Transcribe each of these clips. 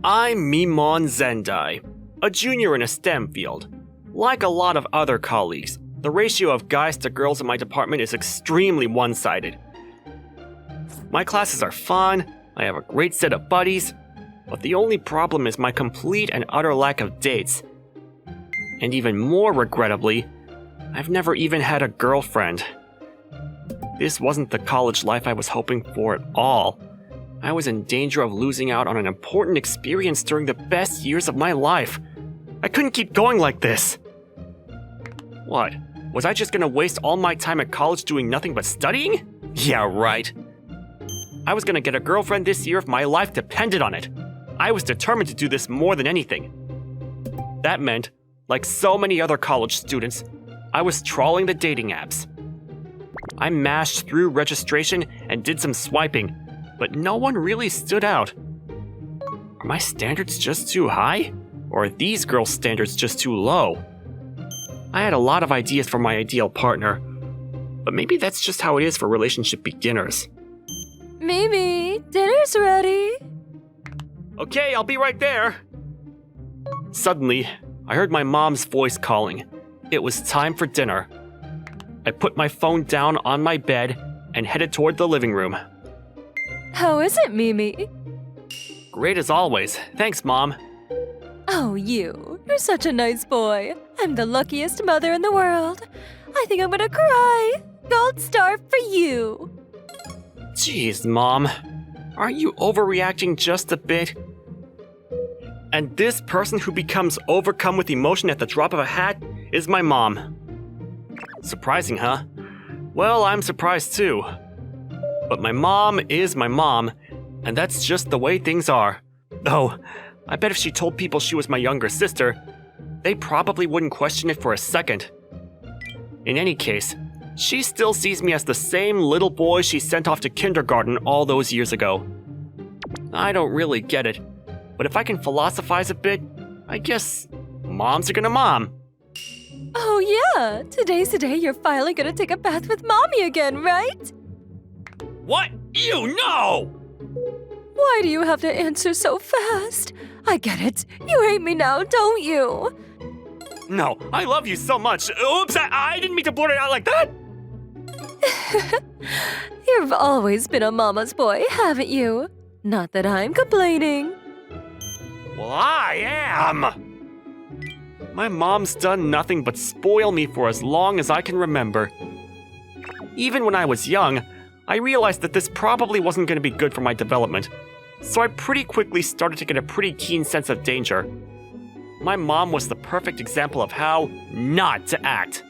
I'm Mimon Zendai, a junior in a STEM field. Like a lot of other colleagues, the ratio of guys to girls in my department is extremely one-sided. My classes are fun, I have a great set of buddies, but the only problem is my complete and utter lack of dates. And even more regrettably, I've never even had a girlfriend. This wasn't the college life I was hoping for at all. I was in danger of losing out on an important experience during the best years of my life. I couldn't keep going like this. What? Was I just gonna waste all my time at college doing nothing but studying? Yeah, right. I was gonna get a girlfriend this year if my life depended on it. I was determined to do this more than anything. That meant, like so many other college students, I was trawling the dating apps. I mashed through registration and did some swiping, but no one really stood out. Are my standards just too high? Or are these girls' standards just too low? I had a lot of ideas for my ideal partner, but maybe that's just how it is for relationship beginners. Mimi, dinner's ready. Okay, I'll be right there. Suddenly, I heard my mom's voice calling. It was time for dinner. I put my phone down on my bed and headed toward the living room. How is it, Mimi? Great as always. Thanks, Mom. Oh, you're such a nice boy. I'm the luckiest mother in the world. I think I'm gonna cry. Gold star for you. Jeez, Mom. Aren't you overreacting just a bit? And this person who becomes overcome with emotion at the drop of a hat is my mom. Surprising, huh? Well, I'm surprised too. But my mom is my mom, and that's just the way things are. Though, I bet if she told people she was my younger sister, they probably wouldn't question it for a second. In any case, she still sees me as the same little boy she sent off to kindergarten all those years ago. I don't really get it, but if I can philosophize a bit, I guess moms are gonna mom. Oh yeah, today's the day you're finally gonna take a bath with Mommy again, right? What? You know! Why do you have to answer so fast? I get it. You hate me now, don't you? No, I love you so much. Oops, I didn't mean to blurt it out like that! You've always been a mama's boy, haven't you? Not that I'm complaining. Well, I am! My mom's done nothing but spoil me for as long as I can remember. Even when I was young, I realized that this probably wasn't going to be good for my development, so I pretty quickly started to get a pretty keen sense of danger. My mom was the perfect example of how not to act.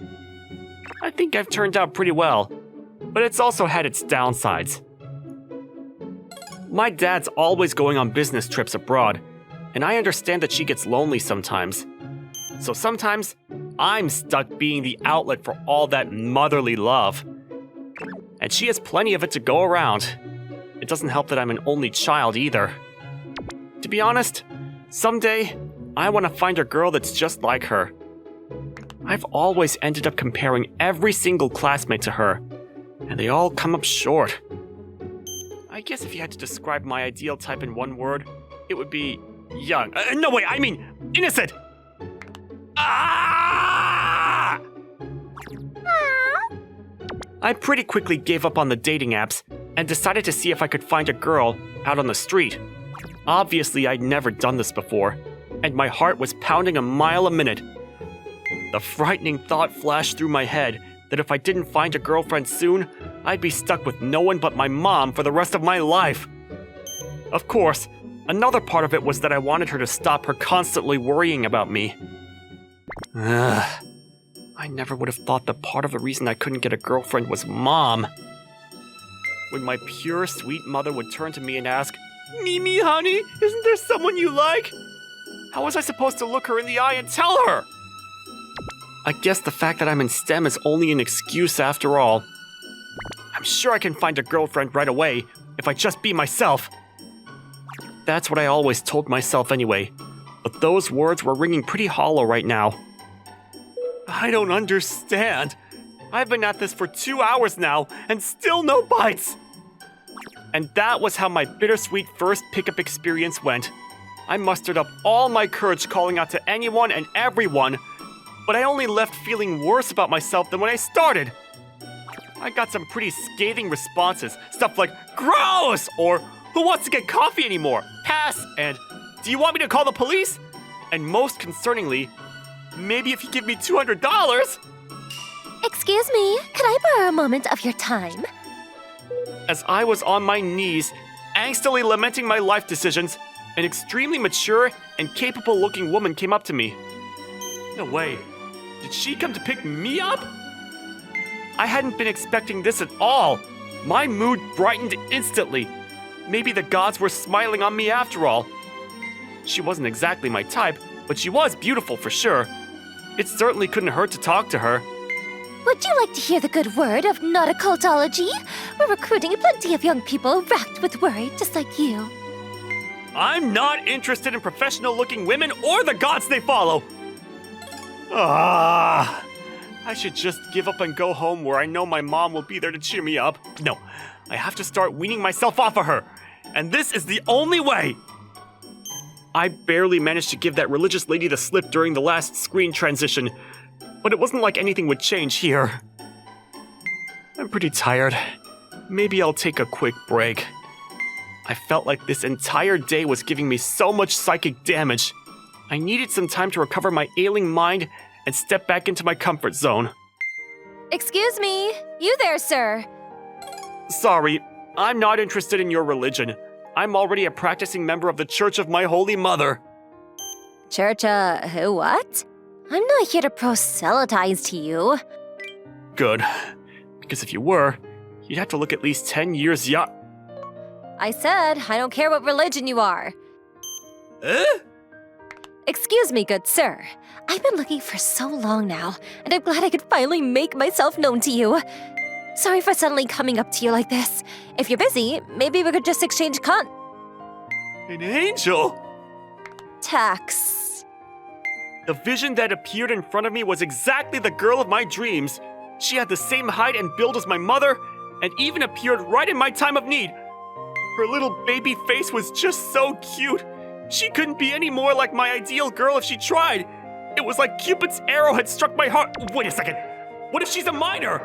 I think I've turned out pretty well, but it's also had its downsides. My dad's always going on business trips abroad, and I understand that she gets lonely sometimes. So sometimes, I'm stuck being the outlet for all that motherly love. And she has plenty of it to go around. It doesn't help that I'm an only child either. To be honest, someday, I want to find a girl that's just like her. I've always ended up comparing every single classmate to her, and they all come up short. I guess if you had to describe my ideal type in one word, it would be young. No, wait, I mean innocent! Ah! I pretty quickly gave up on the dating apps and decided to see if I could find a girl out on the street. Obviously, I'd never done this before, and my heart was pounding a mile a minute. The frightening thought flashed through my head that if I didn't find a girlfriend soon, I'd be stuck with no one but my mom for the rest of my life. Of course, another part of it was that I wanted her to stop her constantly worrying about me. I never would have thought that part of the reason I couldn't get a girlfriend was Mom. When my pure, sweet mother would turn to me and ask, "Mimi, honey, isn't there someone you like?" How was I supposed to look her in the eye and tell her? I guess the fact that I'm in STEM is only an excuse after all. I'm sure I can find a girlfriend right away if I just be myself. That's what I always told myself anyway, but those words were ringing pretty hollow right now. I don't understand. I've been at this for 2 hours now, and still no bites. And that was how my bittersweet first pickup experience went. I mustered up all my courage calling out to anyone and everyone, but I only left feeling worse about myself than when I started. I got some pretty scathing responses, stuff like, "Gross!" or "Who wants to get coffee anymore? Pass!" and "Do you want me to call the police?" And most concerningly, "Maybe if you give me $200. Excuse me, could I borrow a moment of your time? As I was on my knees, angstily lamenting my life decisions, an extremely mature and capable-looking woman came up to me. No way. Did she come to pick me up? I hadn't been expecting this at all. My mood brightened instantly. Maybe the gods were smiling on me after all. She wasn't exactly my type, but she was beautiful for sure. It certainly couldn't hurt to talk to her. Would you like to hear the good word of not a cultology? We're recruiting plenty of young people racked with worry, just like you. I'm not interested in professional-looking women or the gods they follow. I should just give up and go home where I know my mom will be there to cheer me up. No, I have to start weaning myself off of her. And this is the only way. I barely managed to give that religious lady the slip during the last screen transition, but it wasn't like anything would change here. I'm pretty tired. Maybe I'll take a quick break. I felt like this entire day was giving me so much psychic damage. I needed some time to recover my ailing mind and step back into my comfort zone. Excuse me, you there, sir. Sorry, I'm not interested in your religion. I'm already a practicing member of the Church of My Holy Mother. Church, what? I'm not here to proselytize to you. Good. Because if you were, you'd have to look at least 10 years young. I said, I don't care what religion you are. Excuse me, good sir. I've been looking for so long now, and I'm glad I could finally make myself known to you. Sorry for suddenly coming up to you like this. If you're busy, maybe we could just exchange An angel? Tax. The vision that appeared in front of me was exactly the girl of my dreams. She had the same height and build as my mother, and even appeared right in my time of need. Her little baby face was just so cute. She couldn't be any more like my ideal girl if she tried. It was like Cupid's arrow had struck my heart. Wait a second. What if she's a minor?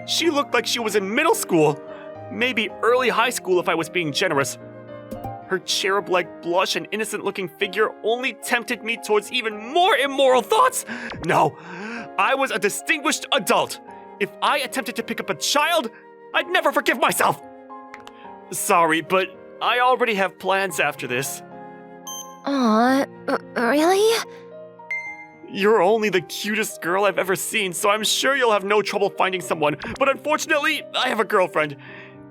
She looked like she was in middle school. Maybe early high school if I was being generous. Her cherub-like blush and innocent-looking figure only tempted me towards even more immoral thoughts. No, I was a distinguished adult. If I attempted to pick up a child, I'd never forgive myself. Sorry, but I already have plans after this. Aw, really? You're only the cutest girl I've ever seen, so I'm sure you'll have no trouble finding someone. But unfortunately, I have a girlfriend.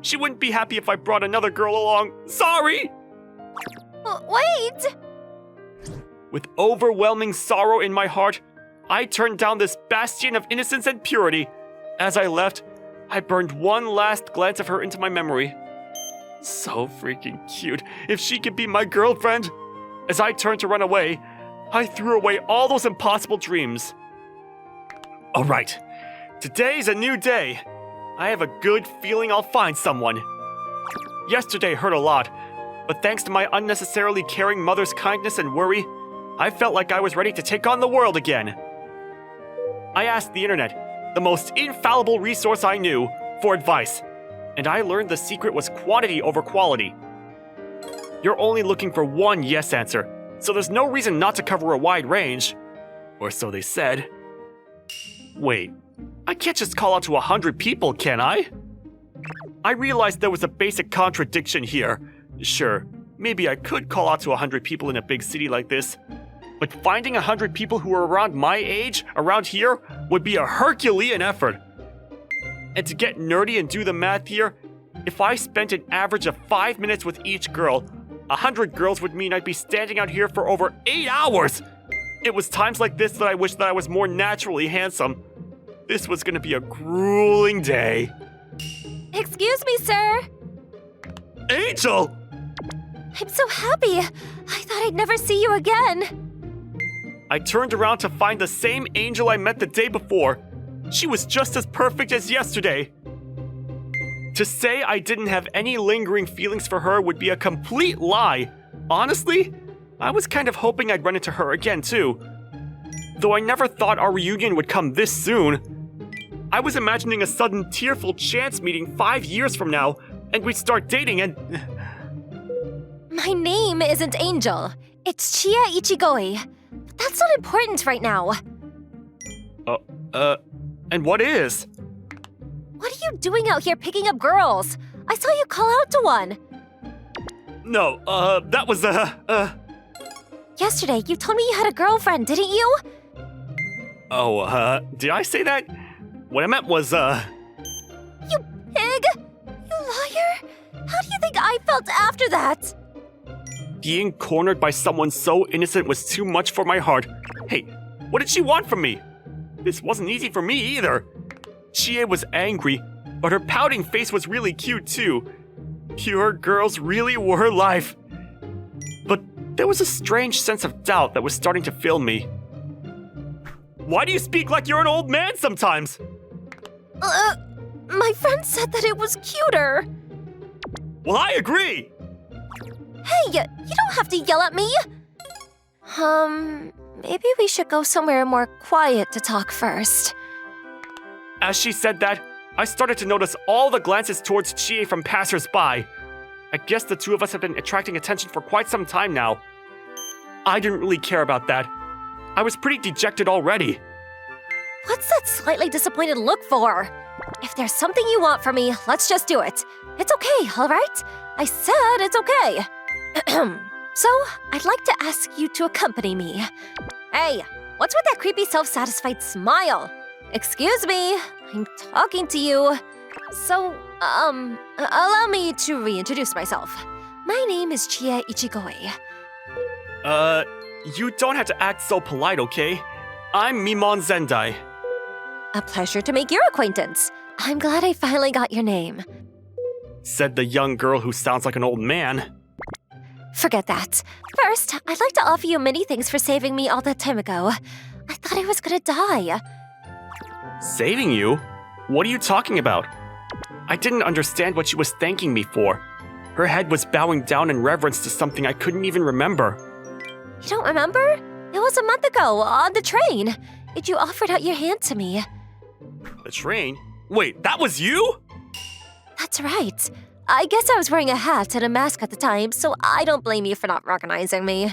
She wouldn't be happy if I brought another girl along. Sorry! Wait! With overwhelming sorrow in my heart, I turned down this bastion of innocence and purity. As I left, I burned one last glance of her into my memory. So freaking cute. If she could be my girlfriend. As I turned to run away, I threw away all those impossible dreams. All right, today's a new day. I have a good feeling I'll find someone. Yesterday hurt a lot, but thanks to my unnecessarily caring mother's kindness and worry, I felt like I was ready to take on the world again. I asked the internet, the most infallible resource I knew, for advice, and I learned the secret was quantity over quality. You're only looking for one yes answer, so there's no reason not to cover a wide range. Or so they said. Wait, I can't just call out to 100 people, can I? I realized there was a basic contradiction here. Sure, maybe I could call out to 100 people in a big city like this, but finding 100 people who are around my age, around here, would be a Herculean effort. And to get nerdy and do the math here, if I spent an average of 5 minutes with each girl, 100 girls would mean I'd be standing out here for over 8 hours! It was times like this that I wished that I was more naturally handsome. This was gonna be a grueling day. Excuse me, sir. Angel! I'm so happy. I thought I'd never see you again. I turned around to find the same Angel I met the day before. She was just as perfect as yesterday. To say I didn't have any lingering feelings for her would be a complete lie. Honestly, I was kind of hoping I'd run into her again too. Though I never thought our reunion would come this soon. I was imagining a sudden tearful chance meeting 5 years from now, and we'd start dating and... My name isn't Angel. It's Chia Ichigoi. But that's not important right now. And what is? What are you doing out here picking up girls? I saw you call out to one. No, that was, Yesterday, you told me you had a girlfriend, didn't you? Oh, did I say that? What I meant was, You pig! You liar! How do you think I felt after that? being cornered by someone so innocent was too much for my heart. Hey, what did she want from me? This wasn't easy for me either. Chie was angry, but her pouting face was really cute too. Pure girls really were life. But there was a strange sense of doubt that was starting to fill me. Why do you speak like you're an old man sometimes? My friend said that it was cuter. Well, I agree! Hey, you don't have to yell at me. Maybe we should go somewhere more quiet to talk first. As she said that, I started to notice all the glances towards Chie from passers-by. I guess the two of us have been attracting attention for quite some time now. I didn't really care about that. I was pretty dejected already. What's that slightly disappointed look for? If there's something you want from me, let's just do it. It's okay, all right? I said it's okay. So, I'd like to ask you to accompany me. Hey, what's with that creepy self-satisfied smile? Excuse me, I'm talking to you. So, allow me to reintroduce myself. My name is Chie Ichigoi. You don't have to act so polite, okay? I'm Mimon Zendai. A pleasure to make your acquaintance. I'm glad I finally got your name. Said the young girl who sounds like an old man. Forget that. First, I'd like to offer you many thanks for saving me all that time ago. I thought I was gonna die. Saving you? What are you talking about? I didn't understand what she was thanking me for. Her head was bowing down in reverence to something I couldn't even remember. You don't remember? It was a month ago, on the train. You offered out your hand to me. The train? Wait, that was you? That's right. I guess I was wearing a hat and a mask at the time, so I don't blame you for not recognizing me.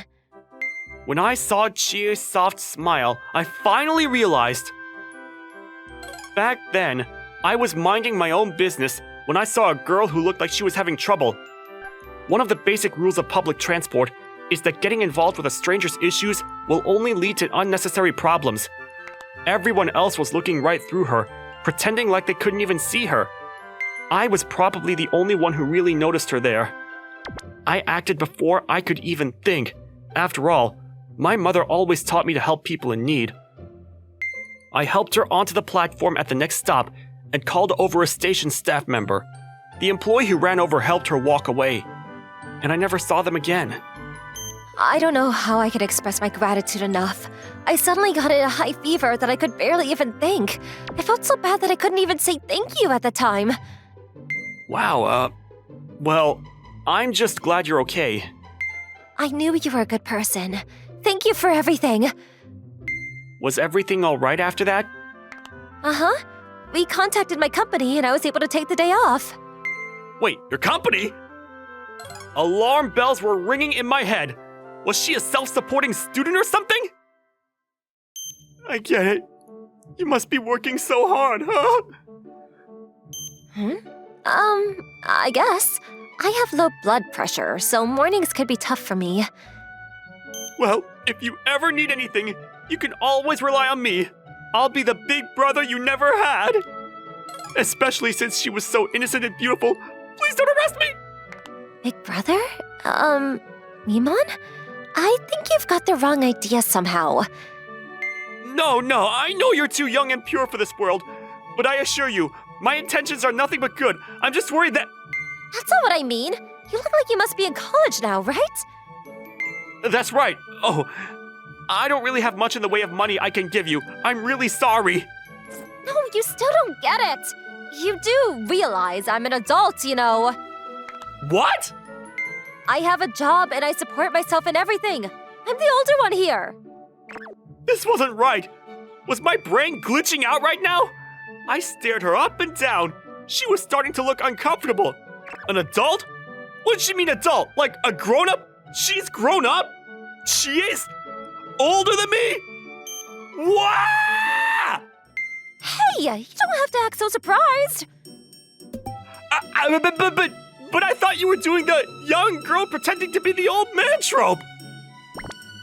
When I saw Chie's soft smile, I finally realized. Back then, I was minding my own business when I saw a girl who looked like she was having trouble. One of the basic rules of public transport is that getting involved with a stranger's issues will only lead to unnecessary problems. Everyone else was looking right through her, pretending like they couldn't even see her. I was probably the only one who really noticed her there. I acted before I could even think. After all, my mother always taught me to help people in need. I helped her onto the platform at the next stop and called over a station staff member. The employee who ran over helped her walk away, and I never saw them again. I don't know how I could express my gratitude enough. I suddenly got in a high fever that I could barely even think. I felt so bad that I couldn't even say thank you at the time. Wow, well, I'm just glad you're okay. I knew you were a good person. Thank you for everything. Was everything all right after that? Uh-huh. We contacted my company and I was able to take the day off. Wait, your company? Alarm bells were ringing in my head. Was she a self-supporting student or something? I get it. You must be working so hard, huh? I guess. I have low blood pressure, so mornings could be tough for me. Well, if you ever need anything, you can always rely on me. I'll be the big brother you never had. Especially since she was so innocent and beautiful. Please don't arrest me! Big brother? Mimon? I think you've got the wrong idea somehow. No, I know you're too young and pure for this world. But I assure you, my intentions are nothing but good. I'm just worried that... That's not what I mean. You look like you must be in college now, right? That's right. Oh, I don't really have much in the way of money I can give you. I'm really sorry. No, you still don't get it. You do realize I'm an adult, you know. What? I have a job and I support myself in everything. I'm the older one here. This wasn't right. Was my brain glitching out right now? I stared her up and down. She was starting to look uncomfortable. An adult? What does she mean adult? Like a grown-up? She's grown up? She is older than me? Wah! Hey, you don't have to act so surprised. But I thought you were doing the young girl pretending to be the old man trope.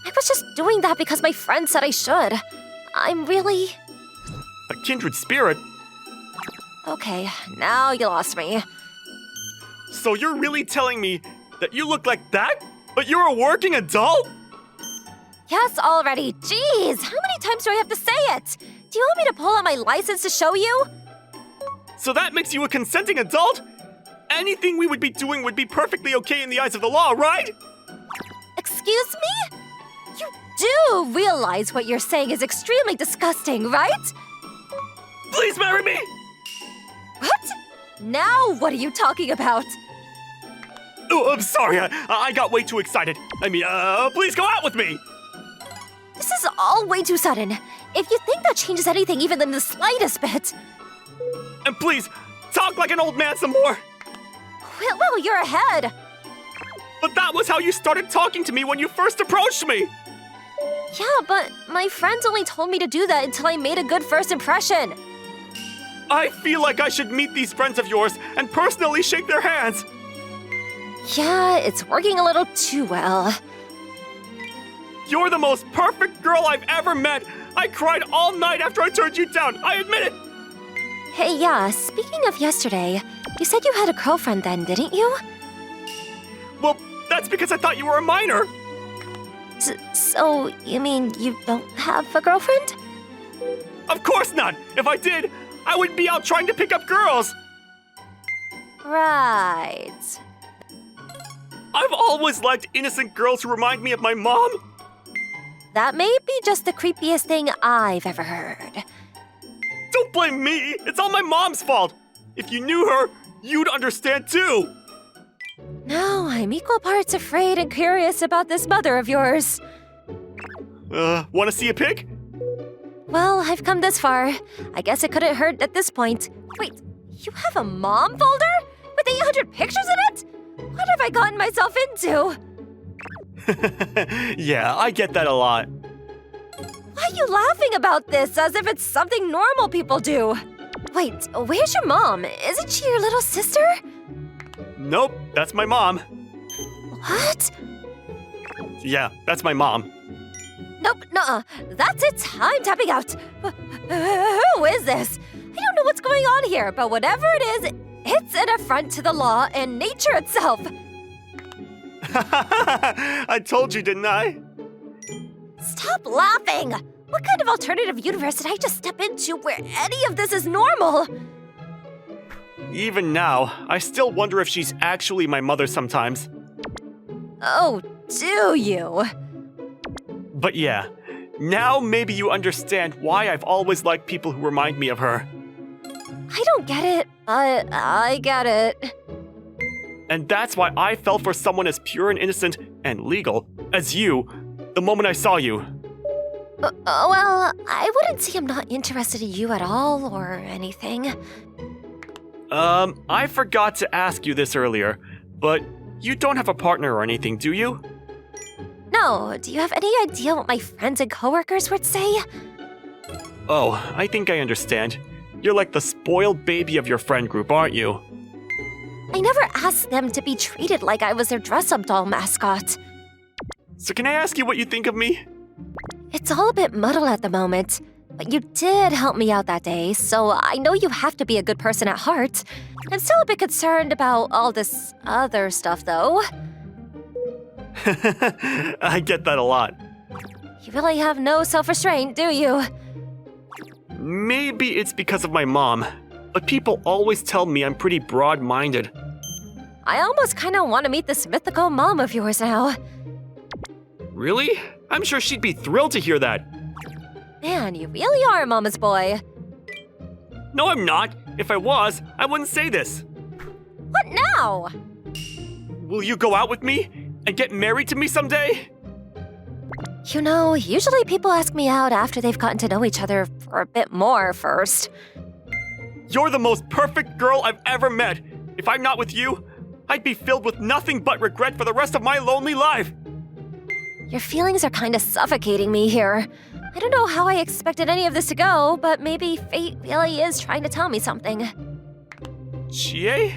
I was just doing that because my friend said I should. I'm really... A kindred spirit? Okay, now you lost me. So you're really telling me that you look like that? But you're a working adult? Yes, already. Jeez, how many times do I have to say it? Do you want me to pull out my license to show you? So that makes you a consenting adult? Anything we would be doing would be perfectly okay in the eyes of the law, right? Excuse me? You do realize what you're saying is extremely disgusting, right? Please marry me! What? Now what are you talking about? Oh, I'm sorry. I got way too excited. Please go out with me! This is all way too sudden. If you think that changes anything even in the slightest bit... And please, talk like an old man some more! Well, you're ahead. But that was how you started talking to me when you first approached me! Yeah, but my friends only told me to do that until I made a good first impression. I feel like I should meet these friends of yours and personally shake their hands. Yeah, it's working a little too well. You're the most perfect girl I've ever met. I cried all night after I turned you down. I admit it. Hey, yeah, speaking of yesterday, you said you had a girlfriend then, didn't you? Well, that's because I thought you were a minor. So, you mean you don't have a girlfriend? Of course not. If I did, I would be out trying to pick up girls. Right. I've always liked innocent girls who remind me of my mom. That may be just the creepiest thing I've ever heard. Don't blame me. It's all my mom's fault. If you knew her, you'd understand too. Now I'm equal parts afraid and curious about this mother of yours. Want to see a pic? Well, I've come this far. I guess it couldn't hurt at this point. Wait, you have a mom folder? With 800 pictures in it? What have I gotten myself into? Yeah, I get that a lot. Why are you laughing about this as if it's something normal people do? Wait, where's your mom? Isn't she your little sister? Nope, that's my mom. What? Yeah, that's my mom. Nope, nuh-uh. That's it. I'm tapping out. Who is this? I don't know what's going on here, but whatever it is, it's an affront to the law and nature itself. I told you, didn't I? Stop laughing! What kind of alternative universe did I just step into where any of this is normal? Even now, I still wonder if she's actually my mother sometimes. Oh, do you? But yeah, now maybe you understand why I've always liked people who remind me of her. I don't get it, but I get it. And that's why I fell for someone as pure and innocent and legal as you the moment I saw you. Well, I wouldn't say I'm not interested in you at all or anything. I forgot to ask you this earlier, but you don't have a partner or anything, do you? No, do you have any idea what my friends and coworkers would say? Oh, I think I understand. You're like the spoiled baby of your friend group, aren't you? I never asked them to be treated like I was their dress-up doll mascot. So can I ask you what you think of me? It's all a bit muddled at the moment, but you did help me out that day, so I know you have to be a good person at heart. I'm still a bit concerned about all this other stuff, though. I get that a lot. You really have no self-restraint, do you? Maybe it's because of my mom, but people always tell me I'm pretty broad-minded. I almost kind of want to meet this mythical mom of yours now. Really? I'm sure she'd be thrilled to hear that. Man, you really are a mama's boy. No, I'm not. If I was, I wouldn't say this. What now? Will you go out with me and get married to me someday? You know, usually people ask me out after they've gotten to know each other for a bit more first. You're the most perfect girl I've ever met. If I'm not with you, I'd be filled with nothing but regret for the rest of my lonely life. Your feelings are kind of suffocating me here. I don't know how I expected any of this to go, but maybe fate really is trying to tell me something. Chie?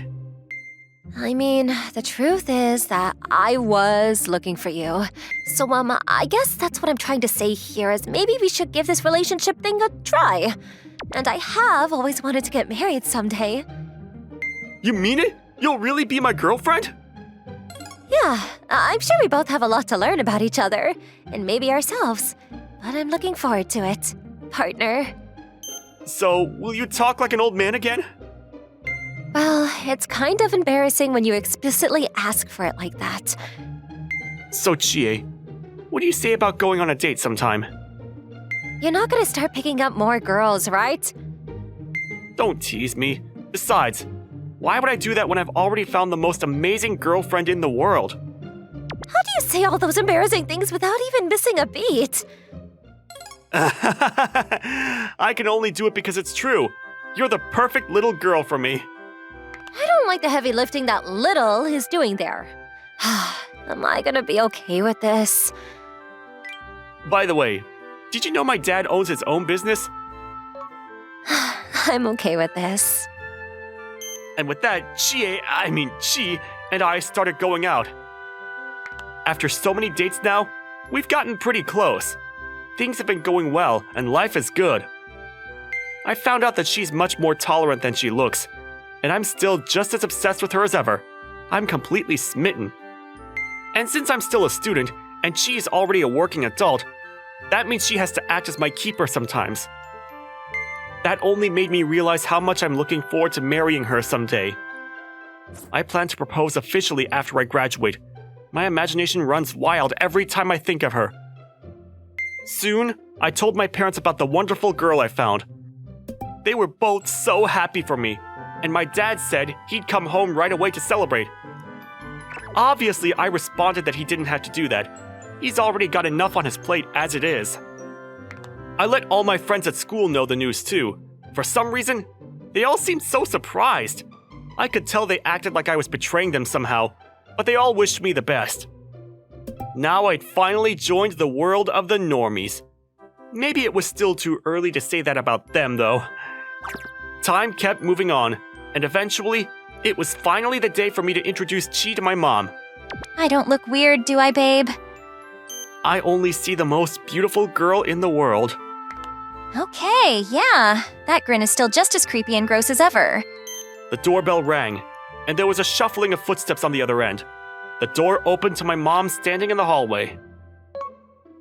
I mean, the truth is that I was looking for you. So, I guess that's what I'm trying to say here is maybe we should give this relationship thing a try. And I have always wanted to get married someday. You mean it? You'll really be my girlfriend? Yeah, I'm sure we both have a lot to learn about each other, and maybe ourselves. But I'm looking forward to it, partner. So, will you talk like an old man again? Well, it's kind of embarrassing when you explicitly ask for it like that. So, Chie, what do you say about going on a date sometime? You're not gonna start picking up more girls, right? Don't tease me. Besides, why would I do that when I've already found the most amazing girlfriend in the world? How do you say all those embarrassing things without even missing a beat? I can only do it because it's true. You're the perfect little girl for me. I don't like the heavy lifting that little is doing there. Am I gonna be okay with this? By the way, did you know my dad owns his own business? I'm okay with this. And with that, Chi and I started going out. After so many dates now, we've gotten pretty close. Things have been going well, and life is good. I found out that she's much more tolerant than she looks, and I'm still just as obsessed with her as ever. I'm completely smitten. And since I'm still a student, and she's already a working adult, that means she has to act as my keeper sometimes. That only made me realize how much I'm looking forward to marrying her someday. I plan to propose officially after I graduate. My imagination runs wild every time I think of her. Soon, I told my parents about the wonderful girl I found. They were both so happy for me, and my dad said he'd come home right away to celebrate. Obviously, I responded that he didn't have to do that. He's already got enough on his plate as it is. I let all my friends at school know the news too. For some reason, they all seemed so surprised. I could tell they acted like I was betraying them somehow, but they all wished me the best. Now I'd finally joined the world of the normies. Maybe it was still too early to say that about them, though. Time kept moving on, and eventually, it was finally the day for me to introduce Chi to my mom. I don't look weird, do I, babe? I only see the most beautiful girl in the world. Okay, yeah. That grin is still just as creepy and gross as ever. The doorbell rang, and there was a shuffling of footsteps on the other end. The door opened to my mom standing in the hallway.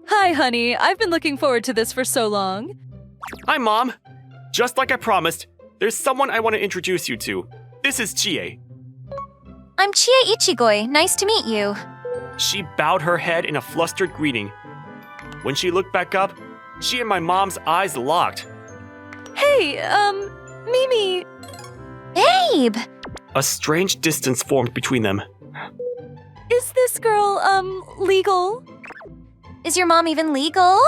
Hi, honey. I've been looking forward to this for so long. Hi, Mom. Just like I promised, there's someone I want to introduce you to. This is Chie. I'm Chie Ichigoi. Nice to meet you. She bowed her head in a flustered greeting. When she looked back up, she and my mom's eyes locked. Hey, Mimi. Babe! A strange distance formed between them. Is this girl, legal? Is your mom even legal?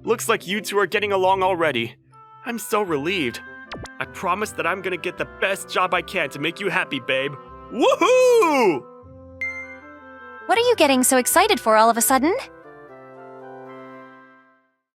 Looks like you two are getting along already. I'm so relieved. I promise that I'm gonna get the best job I can to make you happy, babe. Woohoo! What are you getting so excited for all of a sudden?